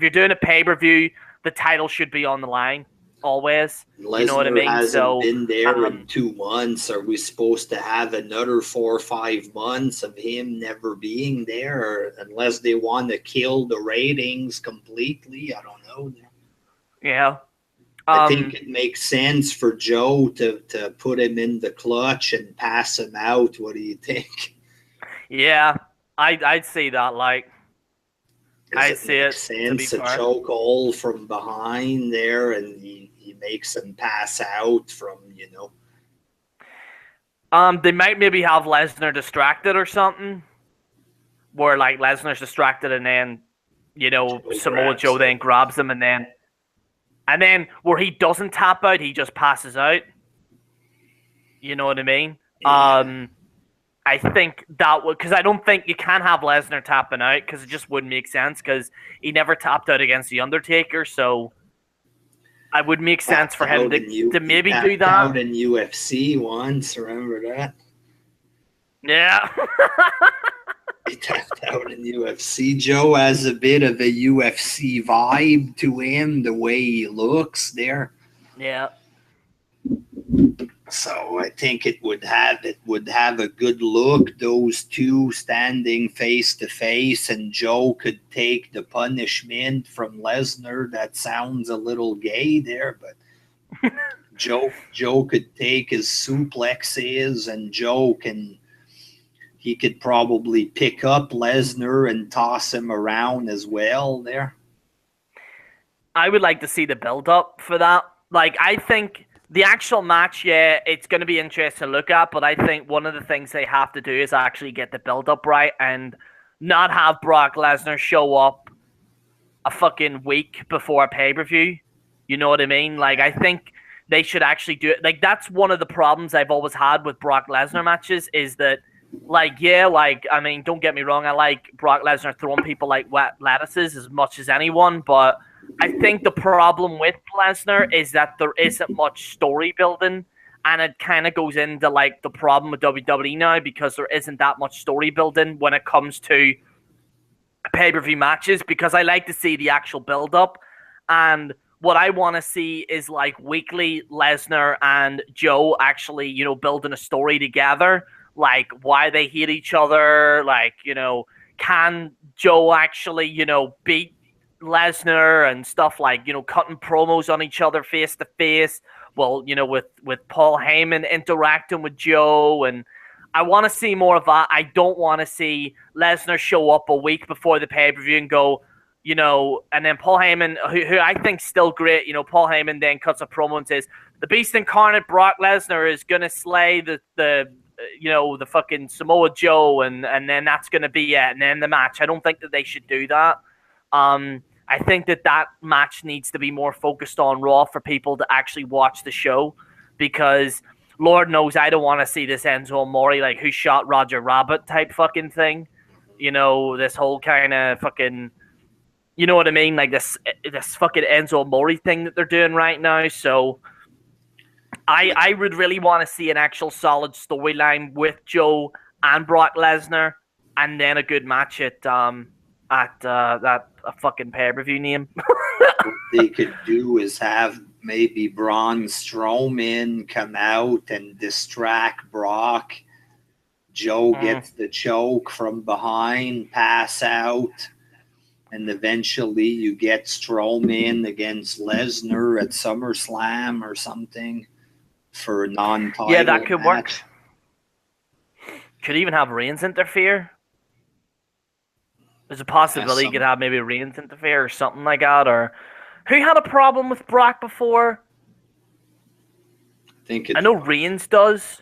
if you're doing a pay-per-view, the title should be on the line always. You know what I Lesnar mean? hasn't been there in 2 months. Are we supposed to have another 4 or 5 months of him never being there, unless they want to kill the ratings completely? I don't know. Yeah. I think it makes sense for Joe to put him in the clutch and pass him out. What do you think? Yeah, I'd see that. Like, I see it. To be Sense a fair, chokehold from behind there, and he makes him pass out from they might maybe have Lesnar distracted or something, where like Lesnar's distracted and then Samoa Joe then grabs him and then where he doesn't tap out, he just passes out. You know what I mean? Yeah. I think that would, because I don't think you can have Lesnar tapping out because it just wouldn't make sense because he never tapped out against The Undertaker, so it would make sense for him to maybe do that. Out in UFC once, remember that? Yeah. He tapped out in UFC. Joe has a bit of a UFC vibe to him, the way he looks there. Yeah. So I think it would have a good look, those two standing face to face, and Joe could take the punishment from Lesnar. That sounds a little gay there, but Joe could take his suplexes, and he could probably pick up Lesnar and toss him around as well there. I would like to see the build up for that. Like, I think the actual match, yeah, it's going to be interesting to look at, but I think one of the things they have to do is actually get the build-up right and not have Brock Lesnar show up a fucking week before a pay-per-view. You know what I mean? Like, I think they should actually do it. Like, that's one of the problems I've always had with Brock Lesnar matches is that, like, yeah, like, I mean, don't get me wrong, I like Brock Lesnar throwing people like wet lettuces as much as anyone, but I think the problem with Lesnar is that there isn't much story building, and it kind of goes into like the problem with WWE now because there isn't that much story building when it comes to pay-per-view matches, because I like to see the actual build-up, and what I want to see is like weekly Lesnar and Joe actually, building a story together, like why they hate each other, like, can Joe actually, beat Lesnar and stuff, like, cutting promos on each other face to face. Well, with Paul Heyman interacting with Joe, and I want to see more of that. I don't want to see Lesnar show up a week before the pay-per-view and go, and then Paul Heyman, who I think's still great, Paul Heyman then cuts a promo and says, the Beast Incarnate Brock Lesnar is gonna slay the fucking Samoa Joe, and then that's gonna be it, and then the match. I don't think that they should do that. I think that match needs to be more focused on Raw for people to actually watch the show, because Lord knows I don't want to see this Enzo Amore, like, who shot Roger Rabbit type fucking thing. This whole kind of fucking, you know what I mean? Like this fucking Enzo Amore thing that they're doing right now. So I would really want to see an actual solid storyline with Joe and Brock Lesnar, and then a good match at that a fucking pay-per-view name. What they could do is have maybe Braun Strowman come out and distract Brock. Joe gets the choke from behind, pass out, and eventually you get Strowman against Lesnar at SummerSlam or something for a non-title Yeah, that could match. work. Could even have Reigns interfere. There's a possibility you could have maybe Reigns interfere or something like that. Or who had a problem with Brock before? I know Reigns does.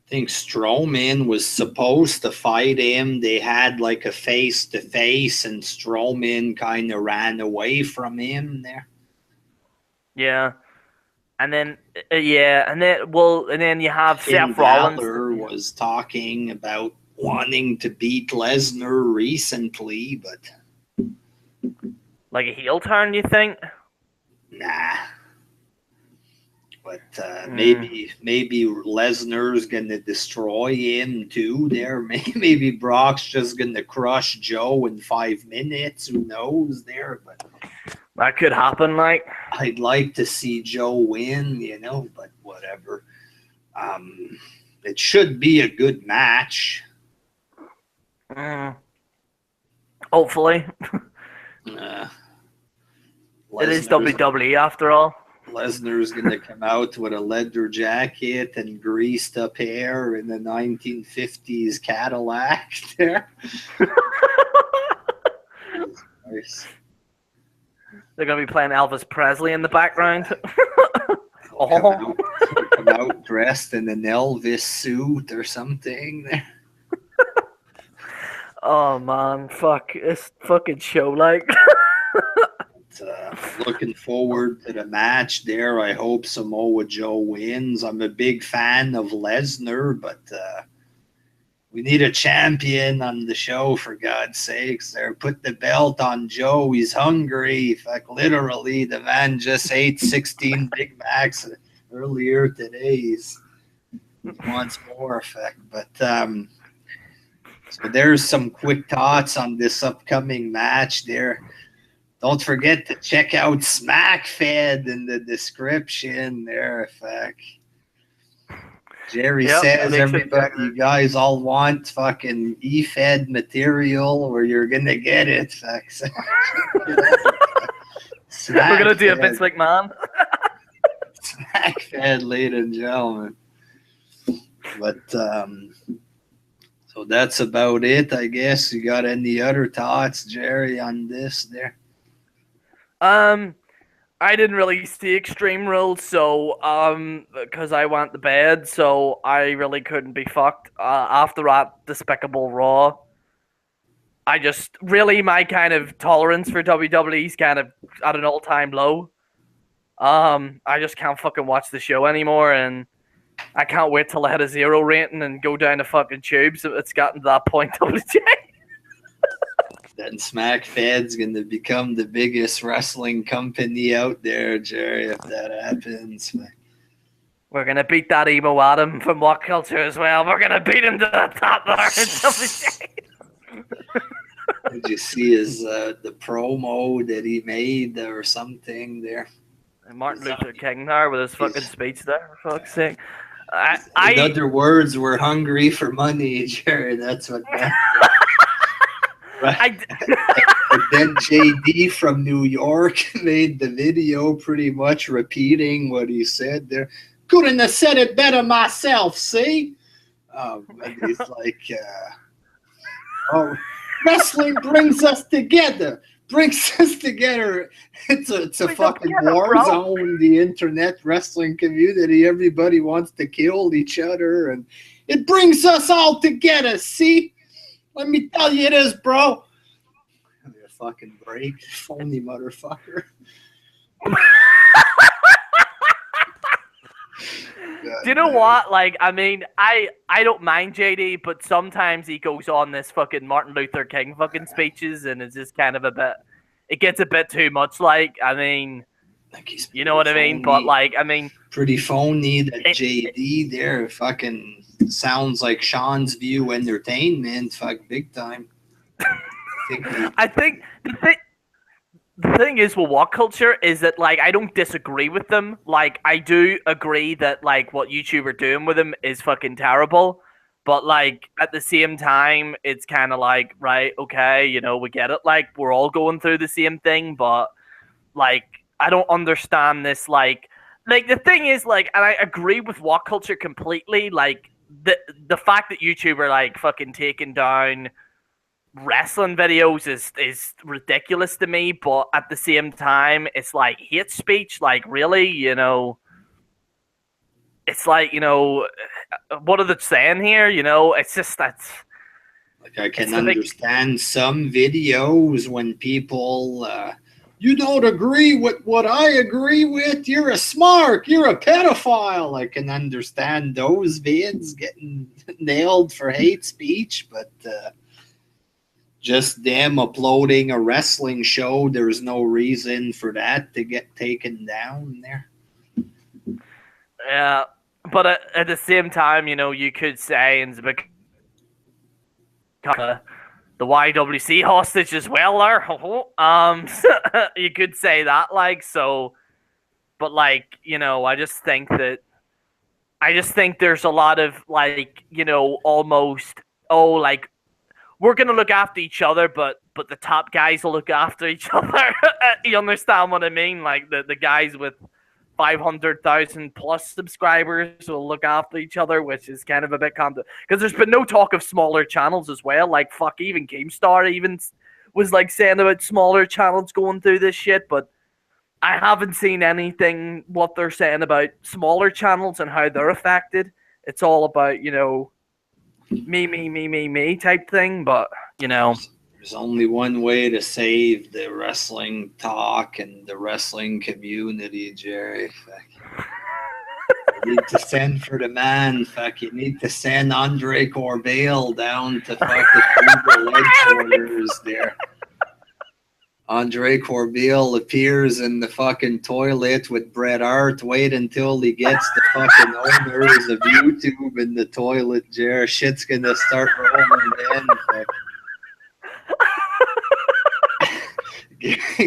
I think Strowman was supposed to fight him. They had like a face-to-face, and Strowman kind of ran away from him there. Yeah. And then, and then you have Seth Rollins. Balor was talking about wanting to beat Lesnar recently, but like a heel turn, you think? Nah. But maybe Lesnar's gonna destroy him too. There, maybe Brock's just gonna crush Joe in 5 minutes. Who knows? There, but that could happen. Like, I'd like to see Joe win, but whatever. It should be a good match. Hopefully, it is WWE after all. Lesnar's going to come out with a leather jacket and greased up hair in the 1950s Cadillac there. Nice. They're going to be playing Elvis Presley in the background. Come out dressed in an Elvis suit or something there. Oh, man. Fuck. This fucking show, like... Looking forward to the match there. I hope Samoa Joe wins. I'm a big fan of Lesnar, but we need a champion on the show, for God's sakes. There, put the belt on Joe. He's hungry. Like, literally, the man just ate 16 Big Macs earlier today. He wants more effect. But so there's some quick thoughts on this upcoming match there. Don't forget to check out SmackFed in the description there, fuck. Jerry says everybody, you guys all want fucking E-Fed material where you're going to get it, fuck. We're going to do a Vince McMahon. SmackFed, ladies and gentlemen. But, so that's about it, I guess. You got any other thoughts, Jerry, on this there? I didn't really see Extreme Rules, so, because I went to bed, so I really couldn't be fucked. After that Despicable Raw, I just, really, my kind of tolerance for WWE is kind of at an all-time low. I just can't fucking watch the show anymore, and I can't wait till I hit a 0 rating and go down the fucking tubes if it's gotten to that point, WJ. Then SmackFed's going to become the biggest wrestling company out there, Jerry, if that happens. We're going to beat that emo Adam from What Culture as well. We're going to beat him to the top there. Did you see his the promo that he made or something there? Martin Luther King there with his fucking speech there, for fuck's sake. In other words, we're hungry for money, Jerry. That's what that Right. And then JD from New York made the video pretty much repeating what he said there. Couldn't have said it better myself, see? And he's like, oh, wrestling brings us together. It's a fucking war zone, the internet wrestling community. Everybody wants to kill each other, and it brings us all together, see? Let me tell you this, bro. A fucking break, phony motherfucker. Do you know what? Like, I mean, I don't mind JD, but sometimes he goes on this fucking Martin Luther King fucking speeches, and it's just kind of it gets a bit too much. Like, I mean, you know what I mean? But like, I mean, pretty phony. That JD there fucking sounds like Sean's View Entertainment, fuck, big time. I think the thing is with What Culture is that, like, I don't disagree with them. Like, I do agree that, like, what YouTube are doing with them is fucking terrible. But, like, at the same time, it's kind of like, right, okay, you know, we get it. Like, we're all going through the same thing, but, like, I don't understand this, like, the thing is, like, and I agree with What Culture completely, like, the fact that YouTube are, like, fucking taking down wrestling videos is ridiculous to me, but at the same time, it's like hate speech. Like, really, you know, it's like, you know, what are they saying here? You know, it's just that's like, I can understand some videos when people you don't agree with what I agree with, you're a smart, you're a pedophile. I can understand those vids getting nailed for hate speech, but just them uploading a wrestling show, there's no reason for that to get taken down there. Yeah, but at the same time, you know, you could say and become the YWC hostage as well. There, you could say that, like so. But like, you know, I just think there's a lot of like, you know, almost like we're gonna look after each other, but the top guys will look after each other. You understand what I mean? Like the guys with 500,000 plus subscribers will look after each other, which is kind of a bit because there's been no talk of smaller channels as well. Like fuck, even GameStar even was like saying about smaller channels going through this shit, but I haven't seen anything what they're saying about smaller channels and how they're affected. It's all about, you know, me type thing, but you know. There's only one way to save the wrestling talk and the wrestling community, Jerry. Fuck. You need to send for the man. Fuck. You need to send Andre Corbell down to fucking Google headquarters there. Andre Corbell appears in the fucking toilet with Bret Hart. Wait until he gets the fucking owners of YouTube in the toilet, Jer. Shit's gonna start rolling then.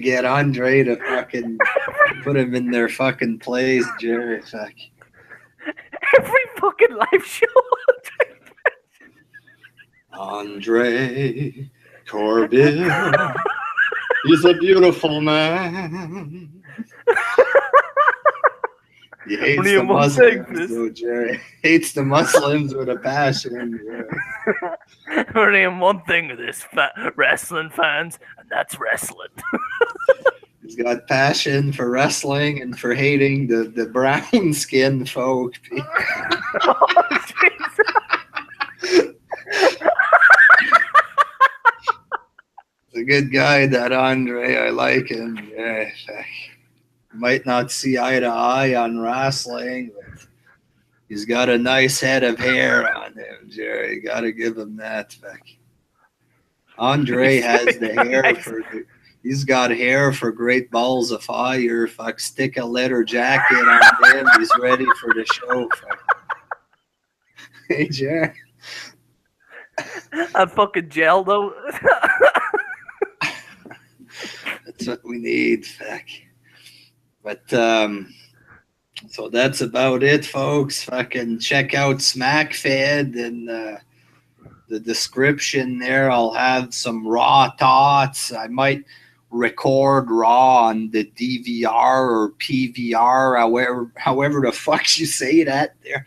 Get Andre to fucking put him in their fucking place, Jerry. Fuck. Every fucking live show. Andre Corbell. He's a beautiful man. He hates the Muslims, though, Jerry. Hates the Muslims with a passion. Yeah. Only one thing with this wrestling fans, and that's wrestling. He's got passion for wrestling and for hating the brown skinned folk. A good guy, that Andre. I like him. Yeah, might not see eye to eye on wrestling, but he's got a nice head of hair on him, Jerry. Got to give him that. Andre has the hair for. He's got hair for great balls of fire. Fuck, stick a leather jacket on him. He's ready for the show. Fuck. Hey, Jerry. I'm fucking gel though. That's what we need, fuck. But so that's about it, folks. Fucking check out SmackFed in the description there. I'll have some Raw thoughts. I might record Raw on the DVR or PVR, however the fuck you say that there.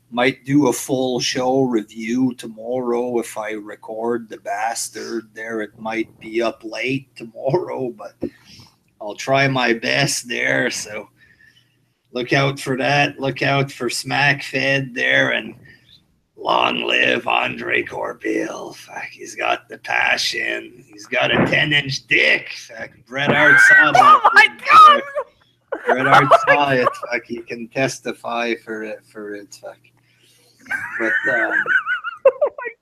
Might do a full show review tomorrow if I record the bastard there. It might be up late tomorrow, but I'll try my best there. So look out for that. Look out for SmackFed there, and long live Andre Corbell. Fuck, he's got the passion. He's got a 10-inch dick. Fuck, Bret Hart saw that. Oh my god! Bret Hart saw it. Fuck, he can testify for it. Fuck. But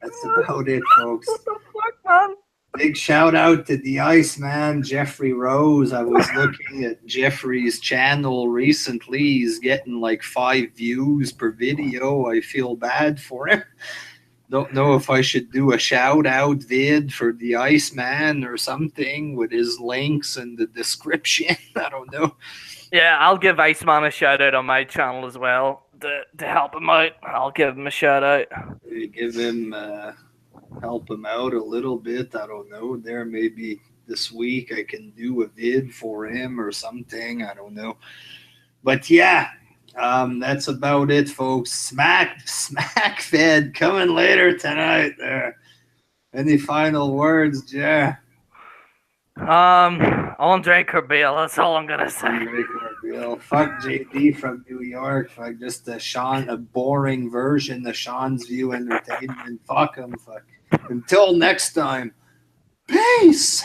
that's about it, folks. What the fuck, man? Big shout out to the Iceman, Jeffrey Rose. I was looking at Jeffrey's channel recently. He's getting like 5 views per video. I feel bad for him. Don't know if I should do a shout out vid for the Iceman or something with his links in the description. I don't know. Yeah, I'll give Iceman a shout out on my channel as well to help him out. I'll give him a shout out. Give him help him out a little bit. I don't know. There maybe this week I can do a vid for him or something. I don't know. But yeah, that's about it, folks. SmackFed coming later tonight. There. Any final words, Jer? Andre Corbell. That's all I'm gonna say. Andre Corbell. Fuck JD from New York. Fuck just a boring version of Sean's View Entertainment. Fuck him. Fuck. Until next time. Peace.